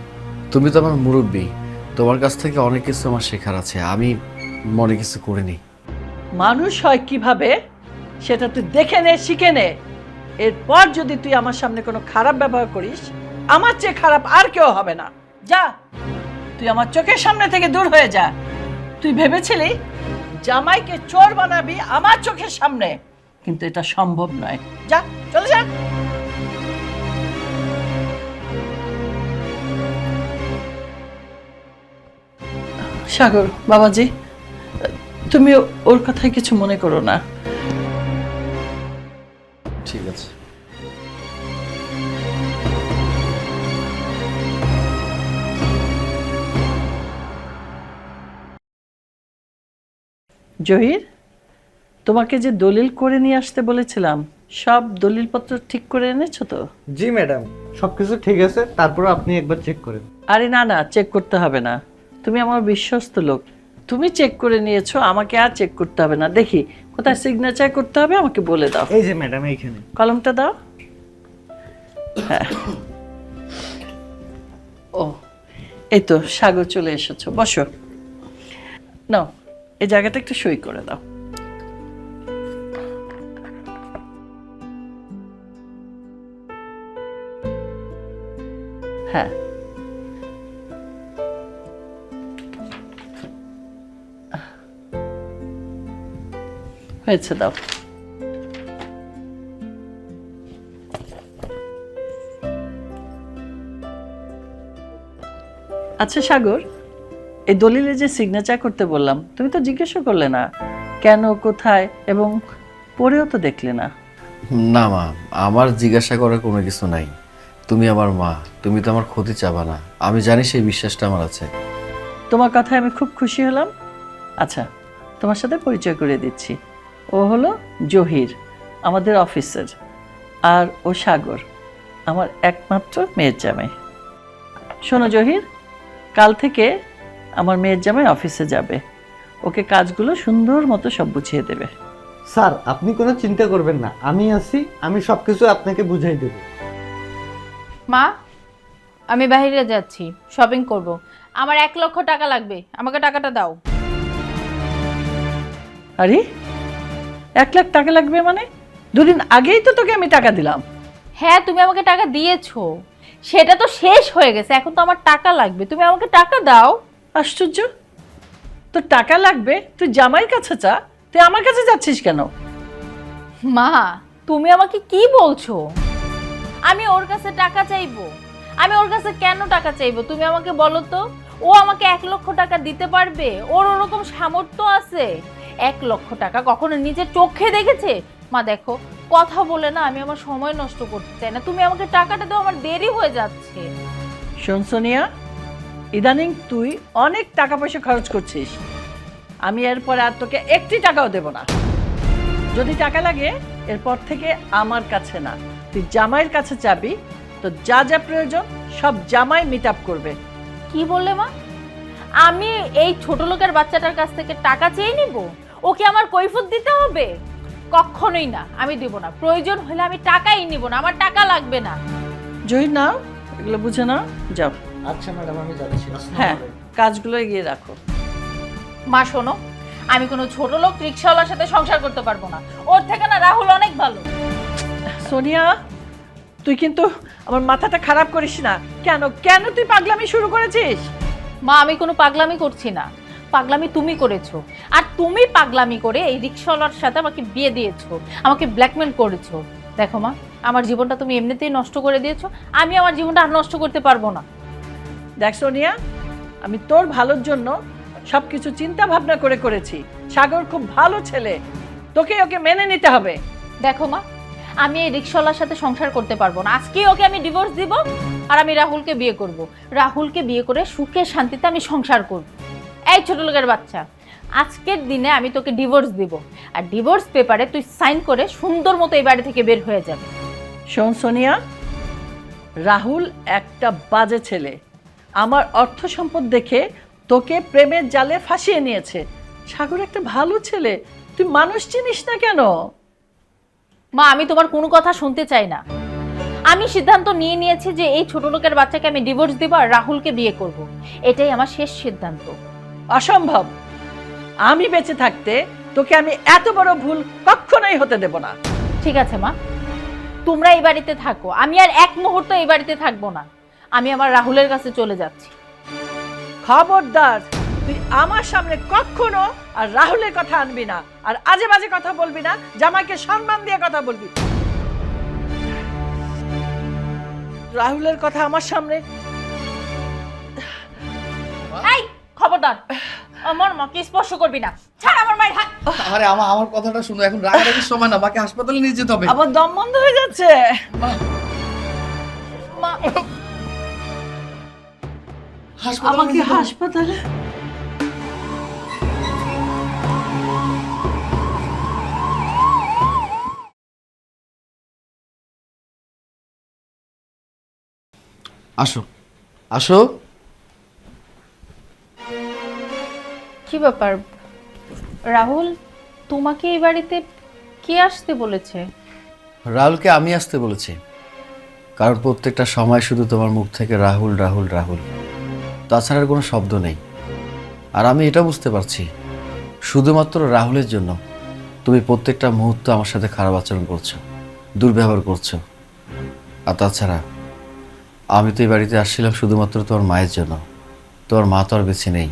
[SPEAKER 1] তুমি তো আমার মুরব্বী, তোমার কাছ থেকে অনেক কিছু আমার শেখার আছে, আমি মনে কিছু করিনি।
[SPEAKER 4] মানুষ হয় কিভাবে সেটা তুই দেখে নে, শিখে নে। এরপর যদি তুই আমার সামনে কোনো খারাপ ব্যবহার করিস, আমার চেয়ে খারাপ আর কেউ হবে না। যা, তুই আমার চোখের সামনে থেকে দূর হয়ে যা। তুই ভেবেছিলি জামাইকে চোর বানাবি আমার চোখের সামনে, কিন্তু এটা সম্ভব নয়। যা, চলে যা। সাগর বাবাজি, তুমি ওর কথায় কিছু মনে করো না।
[SPEAKER 1] ঠিক আছে।
[SPEAKER 4] জহির, তোমাকে যে দলিল করে নিয়ে আসতে বলেছিলাম, সব দলিলপত্র ঠিক করে এনেছো তো?
[SPEAKER 5] জি ম্যাডাম, সবকিছু ঠিক আছে, তারপর আপনি একবার চেক করেন।
[SPEAKER 4] আরে না না, চেক করতে হবে না, তুমি আমার বিশ্বস্ত লোক, তুমি চেক করে নিয়েছো, আমাকে আর চেক করতে হবে না। দেখি কোথায় সিগনেচার করতে হবে আমাকে বলে দাও।
[SPEAKER 5] এই যে ম্যাডাম, এইখানে।
[SPEAKER 4] কলমটা দাও। হ্যাঁ, ও এই তো সাগর চলে এসেছো, বসো। নাও, এই জায়গাটা একটু সই করে দাও। হ্যাঁ, হয়েছে, দাও। আচ্ছা সাগর, এই দলিলে যে সিগনেচার করতে বললাম তুমি তো জিজ্ঞেসও করলে না কেন, কোথায়, এবং পড়েও তো দেখলে না।
[SPEAKER 1] না মা, আমার জিজ্ঞাসা করার কোনো কিছু নাই। তুমি আমার মা, তুমি তো আমার ক্ষতি চাবা না। আমি জানি সেই বিশ্বাসটা আমার আছে।
[SPEAKER 4] তোমার কথায় আমি খুব খুশি হলাম। আচ্ছা, তোমার সাথে পরিচয় করে দিচ্ছি। ও হলো জহির, আমাদের অফিসের, আর ও সাগর, আমার একমাত্র মেয়ের জামাই। শোনো জহির, কাল থেকে আমার মেয়ের জামাই অফিসে যাবে। ওকে কাজগুলো সুন্দর মতো সব বুঝিয়ে দেবে।
[SPEAKER 5] স্যার আপনি কোনো চিন্তা করবেন না, আমি আছি, আমি সব কিছু আপনাকে বুঝাই দেবো।
[SPEAKER 2] মা, আমি বাইরে যাচ্ছি, শপিং করব। আমার 1 লক্ষ টাকা লাগবে, আমাকে টাকাটা দাও।
[SPEAKER 4] আরে 1 লাখ টাকা লাগবে মানে? দুদিন আগেই তো তোকে আমি টাকা দিলাম।
[SPEAKER 2] হ্যাঁ, তুমি আমাকে টাকা দিয়েছো, সেটা তো শেষ হয়ে গেছে, এখন তো আমার টাকা লাগবে, তুমি আমাকে টাকা দাও।
[SPEAKER 4] আশ্চর্য, তোর টাকা লাগবে? তুই জামাইয়ের কাছে চা, তুই আমার কাছে যাচ্ছিস কেন?
[SPEAKER 2] মা, তুমি আমাকে কি বলছো? আমি ওর কাছে টাকা চাইবো? আমি ওর কাছে কেন টাকা চাইবো তুমি আমাকে বলো তো? ও আমাকে 1 লক্ষ টাকা দিতে পারবে? ওর ওরকম সামর্থ্য আছে? 1 লক্ষ টাকা কখনো নিজের চোখে দেখেছে? মা দেখো, কথা বলে না আমি আমার সময় নষ্ট করতে চাই না, তুমি আমাকে টাকাটা দাও, আমার দেরি হয়ে যাচ্ছে।
[SPEAKER 4] শোন সোনিয়া, ইদানিং তুই অনেক টাকা পয়সা খরচ করছিস। আমি এরপরে আর তোকে 1টি টাকাও দেব না। যদি টাকা লাগে এরপর থেকে আমার কাছে না, তুই জামাইয়ের কাছে চাবি। তো যা যা প্রয়োজন সব জামাই মিট আপ করবে।
[SPEAKER 2] কি বললে মা? আমি এই ছোট লোকের বাচ্চাটার কাছ থেকে টাকা চেয়ে নিব? ওকে আমার কৈফিয়ত দিতে হবে? কখনোই না, আমি দিব না। প্রয়োজন হলে আমি টাকাই নিব না, আমার টাকা লাগবে না।
[SPEAKER 4] জহির নাও, এগুলো বুঝে নাও, যাও।
[SPEAKER 5] আচ্ছা ম্যাডাম, আমি যাচ্ছি।
[SPEAKER 4] হ্যাঁ, কাজগুলো এগিয়ে রাখো।
[SPEAKER 2] মা শোনো, আমি কোনো ছোট লোক রিক্সাওয়ালার সাথে সংসার করতে পারবো না। ওর থেকে না রাহুল অনেক ভালো।
[SPEAKER 4] সোনিয়া, তুই কিন্তু আমার মাথাটা খারাপ করিস না। কেন কেন তুই পাগলামি শুরু করেছিস?
[SPEAKER 2] মা, আমি কোনো পাগলামি করছি না, পাগলামি তুমি করেছো। আর তুমি পাগলামি করে এই রিক্সাওয়ালার সাথে আমাকে বিয়ে দিয়েছো, আমাকে ব্ল্যাকমেল করেছো। দেখো মা, আমার জীবনটা তুমি এমনিতেই নষ্ট করে দিয়েছো, আমি আমার জীবনটা আর নষ্ট করতে পারবো না।
[SPEAKER 4] দেখ সোনিয়া, আমি তোর ভালোর জন্য সবকিছু চিন্তা ভাবনা করে করেছি। সাগর খুব ভালো ছেলে, তোকে ওকে মেনে নিতে হবে।
[SPEAKER 2] দেখো মা, আমি এই রিক্সাওয়ালার সাথে সংসার করতে পারবো না। আজকেই ওকে আমি ডিভোর্স দিব, আর আমি রাহুলকে বিয়ে করব। রাহুলকে বিয়ে করে সুখে শান্তিতে আমি সংসার করব। এই ছোট লোকের বাচ্চা, আজকের দিনে আমি তোকে ডিভোর্স দিব, আর ডিভোর্স পেপারে তুই সাইন করে সুন্দর মতো এই বাড়ি থেকে বের হয়ে যাবে।
[SPEAKER 4] শোন সোনিয়া, রাহুল একটা বাজে ছেলে। আমার অর্থ সম্পদ দেখে তোকে প্রেমের জালে ফাঁসিয়ে নিয়েছে। সাগর একটা ভালো ছেলে, তুই মানুষ চিনিস না কেন?
[SPEAKER 2] মা, আমি তোমার কোনো কথা শুনতে চাই না। আমি সিদ্ধান্ত নিয়ে নিয়েছি যে এই ছোট লোকের বাচ্চাকে আমি ডিভোর্স দিব আর রাহুলকে বিয়ে করব। এটাই আমার শেষ সিদ্ধান্ত।
[SPEAKER 4] অসম্ভব। আমি বেঁচে থাকতে তোকে আমি এত বড় ভুল কখনোই হতে দেব না।
[SPEAKER 2] ঠিক আছে মা, তোমরা এই বাড়িতে থাকো, আমি আর 1 মুহূর্ত এই বাড়িতে থাকবো না। আমি আমার রাহুলের কাছে চলে যাচ্ছি।
[SPEAKER 4] খবরদার, তুই আমার সামনে কখনো আর রাহুলের কথা আনবি না, আর আজে বাজে কথা বলবি না। জামাইকে সম্মান দিয়ে কথা বলবি। রাহুলের কথা আমার সামনে।
[SPEAKER 2] এই খবরদার, আমার মাকে স্পর্শ করবি না। ছাড় আমার মায়ের হাত।
[SPEAKER 1] আরে আমার কথাটা শুনো, এখন রাগারাগির সময় না, মাকে হাসপাতালে নিয়ে যেতে হবে।
[SPEAKER 4] আবার দম বন্ধ হয়ে যাচ্ছে।
[SPEAKER 2] মা,
[SPEAKER 4] আমাকে হাসপাতালে?
[SPEAKER 1] আসো আসো।
[SPEAKER 2] কি ব্যাপার রাহুল, তোমাকে এই বাড়িতে কে আসতে বলেছে?
[SPEAKER 1] রাহুলকে আমি আসতে বলেছি, কারণ প্রত্যেকটা সময় শুধু তোমার মুখ থেকে রাহুল রাহুল রাহুল, তাছাড়া আর কোনো শব্দ নেই। আর আমি এটা বুঝতে পারছি, শুধুমাত্র রাহুলের জন্য তুমি প্রত্যেকটা মুহূর্ত আমার সাথে খারাপ আচরণ করছো, দুর্ব্যবহার করছো। আর তাছাড়া আমি তো এই বাড়িতে আসছিলাম শুধুমাত্র তোমার মায়ের জন্য। তোমার মা তো আর বেঁচে নেই।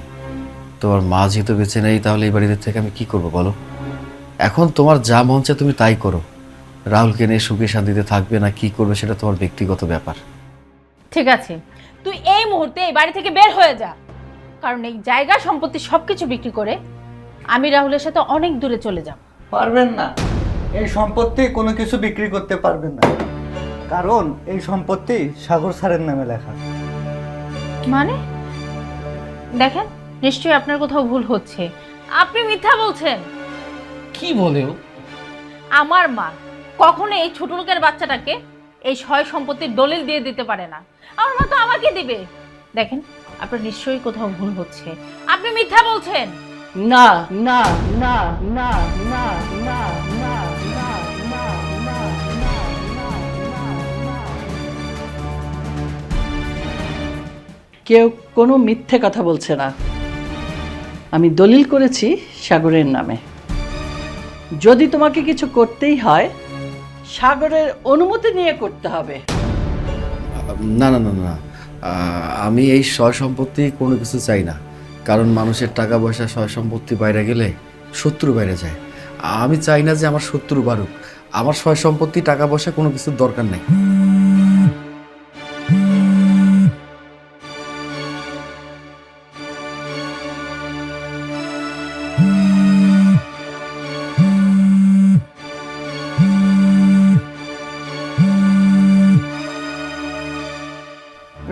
[SPEAKER 1] তোমার মা যেহেতু বেঁচে নেই, তাহলে এই বাড়িতে থেকে আমি কি করবো বলো? এখন তোমার যা মন চায় তুমি তাই করো। রাহুলকে নিয়ে সুখে শান্তিতে থাকবে না কি করবে সেটা তোমার ব্যক্তিগত ব্যাপার।
[SPEAKER 2] ঠিক আছে, তুই এই মুহূর্তে এই বাড়ি থেকে বের হয়ে যা। কারণ এই জায়গা সম্পত্তি সবকিছু বিক্রি করে আমি রাহুলের সাথে অনেক দূরে চলে যাব।
[SPEAKER 5] পারবেন না, এই সম্পত্তি কোনো কিছু বিক্রি করতে পারবেন না, কারণ এই সম্পত্তি সাগর স্যারের নামে লেখা।
[SPEAKER 2] মানে দেখেন, নিশ্চয়ই আপনার কোথাও ভুল হচ্ছে। আপনি মিথ্যা বলছেন।
[SPEAKER 3] কি বলে ও?
[SPEAKER 2] আমার মা কখনো এই ছোট লোকের বাচ্চাটাকে এই সয় সম্পত্তির দলিল দিয়ে দিতে পারে না। আমার মা তো আমাকে দিবে। দেখেন, আপনার নিশ্চয়ই কোথাও ভুল হচ্ছে। আপনি মিথ্যা বলছেন।
[SPEAKER 4] না না না না না না না না না না কেউ কোনো মিথ্যে কথা বলছে না। আমি দলিল করেছি সাগরের নামে। যদি তোমাকে কিছু করতেই হয় সাগরের অনুমতি নিয়ে করতে হবে।
[SPEAKER 1] না না না না, আমি এই সয় সম্পত্তি কোনো কিছু চাই না, কারণ মানুষের টাকা পয়সা সয় সম্পত্তি বাইরে গেলে শত্রু বাইরে যায়। আমি চাই না যে আমার শত্রু বাড়ুক। আমার সয় সম্পত্তি টাকা পয়সা কোনো কিছুর দরকার নেই।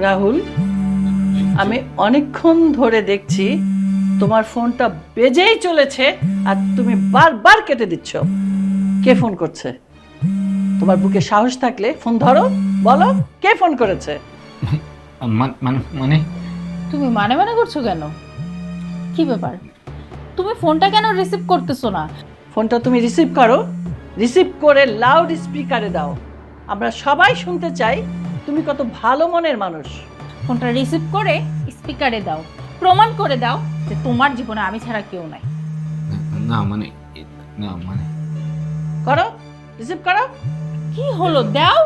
[SPEAKER 4] রাহুল, আমি অনেকক্ষণ ধরে দেখছি তোমার ফোনটা বেজেই চলেছে আর তুমি বারবার কেটে দিচ্ছ। কে ফোন করছে? তোমার বুকে সাহস থাকলে ফোন ধরো, বলো কে ফোন করেছে।
[SPEAKER 3] মানে
[SPEAKER 2] তুমি মানে মানে করছো কেন? কি ব্যাপার? তুমি ফোনটা কেন রিসিভ করতেছো না?
[SPEAKER 4] ফোনটা তুমি রিসিভ করো, রিসিভ করে লাউড স্পিকারে দাও। আমরা সবাই শুনতে চাই তুমি কত ভালো মনের মানুষ।
[SPEAKER 2] ফোনটা রিসিভ করে স্পিকারে দাও, প্রমাণ করে দাও যে তোমার জীবনে আমি ছাড়া কেউ নাই।
[SPEAKER 3] না মানে না মানে
[SPEAKER 4] করো, রিসিভ করো।
[SPEAKER 2] কি হলো, দাও।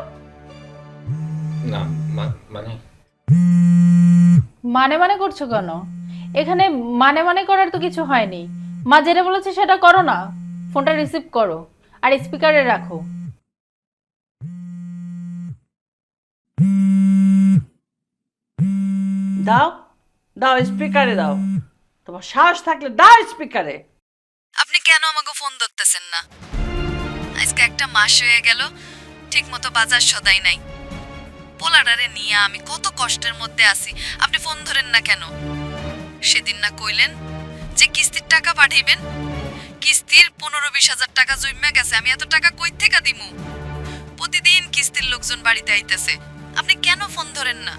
[SPEAKER 3] না মানে
[SPEAKER 2] মানে মানে করছো কেন? এখানে মানে মানে করার তো কিছু হয়নি। মা যেটা বলেছে সেটা করো না। ফোনটা রিসিভ করো আর স্পিকারে রাখো।
[SPEAKER 4] দাও দাও, স্পিকারে দাও। তোমার সাহস থাকলে দাও স্পিকারে।
[SPEAKER 6] আপনি কেন আমাকে ফোন ধরতেছেন না? আজকে একটা মাস হয়ে গেল ঠিক মতো বাজার সদাই নাই। পোলাডারে নিয়ে আমি কত কষ্টের মধ্যে আছি, আপনি ফোন ধরেন না কেন? সেদিন না কইলেন যে কিস্তির টাকা পাঠাইবেন? কিস্তির 15-20 হাজার টাকা জমা গেছে, আমি এত টাকা কই থেকে দিমু? প্রতিদিন কিস্তির লোকজন বাড়িতে আইতেছে, আপনি কেন ফোন ধরেন না?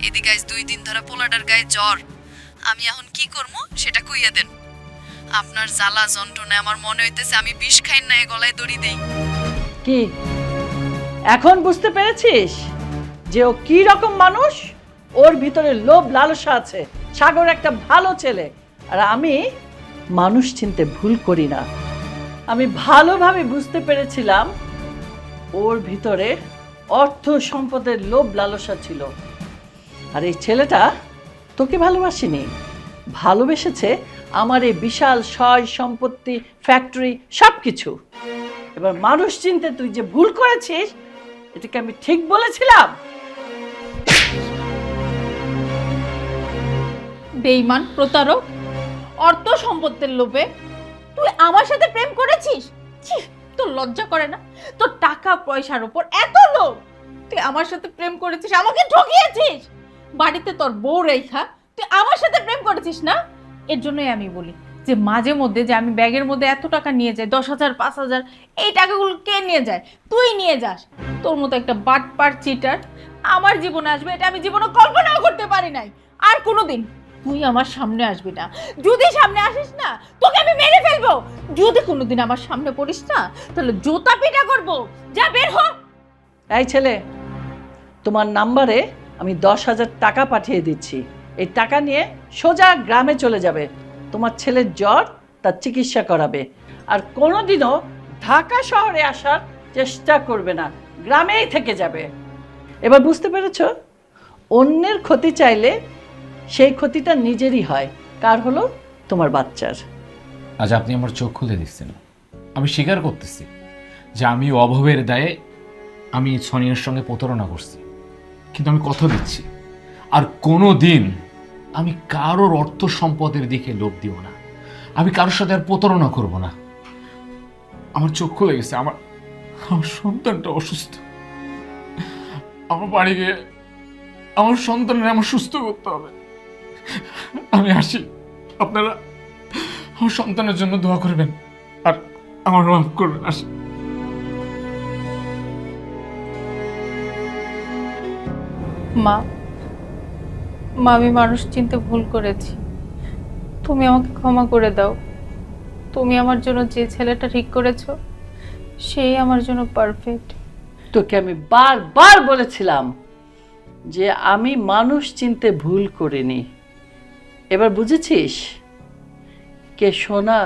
[SPEAKER 6] এদিকে আজ 2 দিন ধরে পোলাডার গায়ে জ্বর, আমি এখন কি করবো সেটা কইয়া দেন। আপনার জ্বালা যন্ত্রণায় আমার মনে হইতেছে আমি বিষ খাই না, গলায় দড়ি দেই।
[SPEAKER 4] কি এখন বুঝতে পেরেছিস যে ও কি রকম মানুষ? ওর ভিতরে লোভ লালসা আছে। সাগর একটা ভালো ছেলে, আর আমি মানুষ চিনতে ভুল করি না। আমি ভালোভাবে বুঝতে পেরেছিলাম ওর ভিতরে অর্থ সম্পদের লোভ লালসা ছিল। আর এই ছেলেটা তোকে ভালোবাসেনি, ভালোবেসেছে আমার এই বিশাল সয় সম্পত্তি, ফ্যাক্টরি, সব কিছু। এবার মানুষ চিনতে তুই যে ভুল করেছিস, এটাকে আমি ঠিক বলেছিলাম?
[SPEAKER 2] বেঈমান, প্রতারক, অর্থ সম্পত্তির লোভে তুই আমার সাথে প্রেম করেছিস? ছি, তোর লজ্জা করে না? তোর টাকা পয়সার উপর এত লোভ, তুই আমার সাথে প্রেম করেছিস, আমাকে ঠকিয়েছিস। বাড়িতে তোর বউ রেখা তুই আমার সাথে প্রেম করেছিস না? এর জন্যই আমি বলি যে মাঝে মধ্যে যে আমি ব্যাগের মধ্যে এত টাকা নিয়ে যাই, 10,000, 5,000, এই টাকাগুলো কে নিয়ে যায়? তুই নিয়ে যাস। তোর মতো একটা বাটপার চিটার আমার জীবনে আসবে এটা আমি জীবনে কল্পনাও করতে পারি নাই। আর কোনোদিন তুই আমার সামনে আসবি না। যদি সামনে আসিস না, তোকে আমি মেরে ফেলবো। যদি কোনোদিন আমার সামনে পড়িস না, তাহলে জুতা পিটা করবো। যা, বের হ।
[SPEAKER 4] এই ছেলে, তোমার নাম্বারে আমি 10,000 টাকা পাঠিয়ে দিচ্ছি। এই টাকা নিয়ে সোজা গ্রামে চলে যাবে। তোমার ছেলের জ্বর, তার চিকিৎসা করাবে। আর কোনোদিনও ঢাকা শহরে আসার চেষ্টা করবে না, গ্রামেই থেকে যাবে। এবার বুঝতে পেরেছ? অন্যের ক্ষতি চাইলে সেই ক্ষতিটা নিজেরই হয়। কার হলো? তোমার বাচ্চার।
[SPEAKER 3] আজ আপনি আমার চোখ খুলে দিচ্ছেন। আমি স্বীকার করতেছি যে আমি অভাবের দায়ে আমি সোনিয়ার সঙ্গে প্রতারণা করছি, কিন্তু আমি কথা দিচ্ছি আর কোনো দিন আমি কারোর অর্থ সম্পদের দিকে লোভ দিব না, আমি কারোর সাথে আর প্রতারণা করব না। আমার চোখ খুলে গেছে, আমার আমার সন্তানটা অসুস্থ। আমার বাড়ি গিয়ে আমার সন্তানের আমার সুস্থ করতে হবে। আমি আসি, আপনারা আমার সন্তানের জন্য দোয়া করবেন আর আমার মাফ করবেন। আসি।
[SPEAKER 2] মা মা আমি মানুষ চিনতে ভুল করেছি, তুমি আমাকে ক্ষমা করে দাও। তুমি আমার জন্য যে ছেলেটা ঠিক করেছো সেই আমার জন্য পারফেক্ট।
[SPEAKER 4] তোকে আমি বারবার বলেছিলাম যে আমি মানুষ চিনতে ভুল করিনি। এবার বুঝেছিস কে সোনা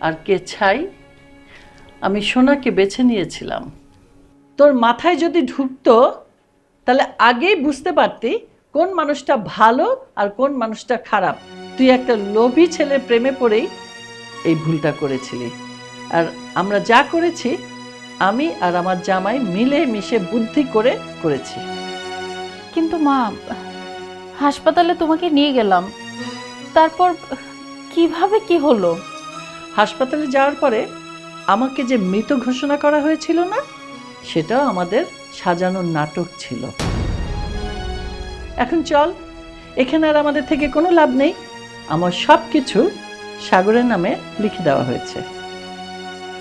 [SPEAKER 4] আর কে ছাই? আমি সোনাকে বেছে নিয়েছিলাম। তোর মাথায় যদি ঢুকতো তাহলে আগেই বুঝতে পারতি কোন মানুষটা ভালো আর কোন মানুষটা খারাপ। তুই একটা লোভী ছেলের প্রেমে পড়েই এই ভুলটা করেছিলি। আর আমরা যা করেছি আমি আর আমার জামাই মিলে মিশে বুদ্ধি করে করেছি।
[SPEAKER 2] কিন্তু মা, হাসপাতালে তোমাকে নিয়ে গেলাম, তারপর কিভাবে কি হলো?
[SPEAKER 4] হাসপাতালে যাওয়ার পরে আমাকে যে মৃত ঘোষণা করা হয়েছিল না, সেটাও আমাদের সাজানো নাটক ছিল। এখন চল, এখানে আর আমাদের থেকে কোনো লাভ নেই। আমার সব কিছু সাগরের নামে লিখে দেওয়া হয়েছে।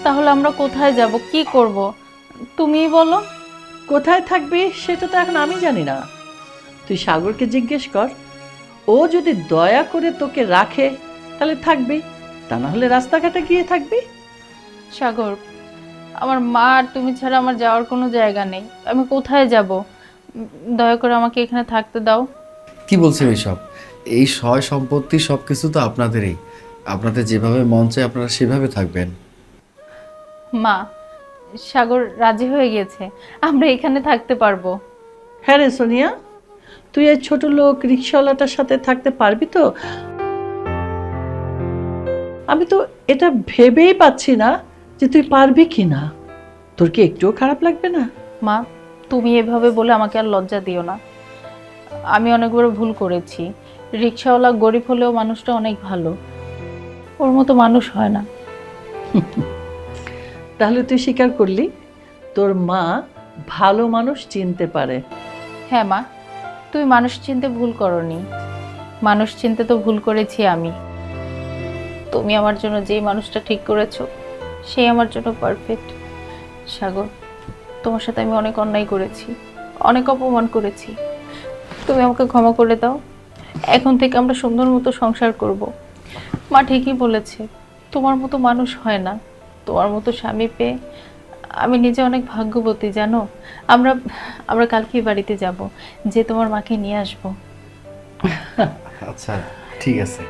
[SPEAKER 2] তাহলে আমরা কোথায় যাব, কি করব তুমিই বলো।
[SPEAKER 4] কোথায় থাকবি সেটা তো এখন আমি জানি না, তুই সাগরকে জিজ্ঞেস কর। ও যদি দয়া করে তোকে রাখে তাহলে থাকবি, তা না হলে রাস্তাঘাটে গিয়ে থাকবি।
[SPEAKER 2] সাগর, আমার মা আর তুমি ছাড়া আমার যাওয়ার কোনো জায়গা নেই, আমি কোথায় যাব? দয়া করে আমাকে এখানে থাকতে দাও।
[SPEAKER 1] কি বলছেন এইসব? এই সয় সম্পত্তি সব কিছু তো আপনাদেরই, আপনাদের যেভাবে মন চায় আপনারা সেভাবে থাকবেন।
[SPEAKER 2] মা, সাগর রাজি হয়ে গেছে, আমরা এখানে থাকতে পারবো।
[SPEAKER 4] হ্যাঁ রে সোনিয়া, তুই এই ছোট লোক রিক্সাওয়ালাটার সাথে থাকতে পারবি তো? আমি তো এটা ভেবেই পাচ্ছি না যে তুই পারবি কি না। তোর কি একটুও খারাপ লাগবে না?
[SPEAKER 2] মা, তুমি এভাবে বলে আমাকে আর লজ্জা দিও না। আমি অনেক বড় ভুল করেছি। রিক্সাওয়ালা গরিব হলেও মানুষটা অনেক ভালো, ওর মতো মানুষ হয় না।
[SPEAKER 4] তাহলে তুই স্বীকার করলি তোর মা ভালো মানুষ চিনতে পারে।
[SPEAKER 2] হ্যাঁ মা, তুমি মানুষ চিনতে ভুল করনি, মানুষ চিনতে তো ভুল করেছি আমি। তুমি আমার জন্য যেই মানুষটা ঠিক করেছো সেই আমার জন্য পারফেক্ট। সাগর, তোমার সাথে আমি অনেক অন্যায় করেছি, অনেক অপমান করেছি, তুমি আমাকে ক্ষমা করে দাও। এখন থেকে আমরা সুন্দর মতো সংসার করব। মা ঠিকই বলেছে, তোমার মতো মানুষ হয় না। তোমার মতো স্বামী পেয়ে আমি নিজে অনেক ভাগ্যবতী জানো। আমরা আমরা কালকেই বাড়িতে যাব, যে তোমার মাকে নিয়ে আসবো।
[SPEAKER 1] আচ্ছা ঠিক আছে।